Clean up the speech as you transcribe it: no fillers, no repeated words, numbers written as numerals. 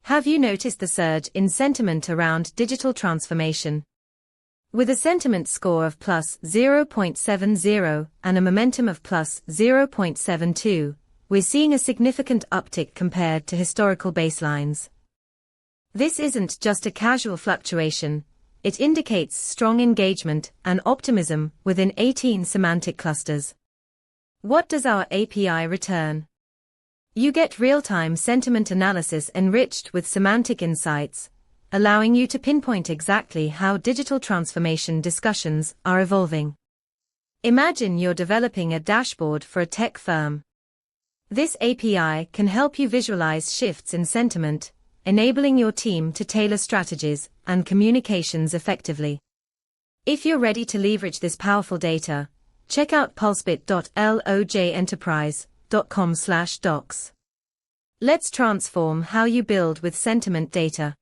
Have you noticed the surge in sentiment around digital transformation? With a sentiment score of plus 0.70 and a momentum of plus 0.72, we're seeing a significant uptick compared to historical baselines. This isn't just a casual fluctuation, it indicates strong engagement and optimism within 18 semantic clusters. What does our API return? You get real-time sentiment analysis enriched with semantic insights, allowing you to pinpoint exactly how digital transformation discussions are evolving. Imagine you're developing a dashboard for a tech firm. This API can help you visualize shifts in sentiment, enabling your team to tailor strategies and communications effectively. If you're ready to leverage this powerful data, check out pulsebit.lojenterprise.com/docs. Let's transform how you build with sentiment data.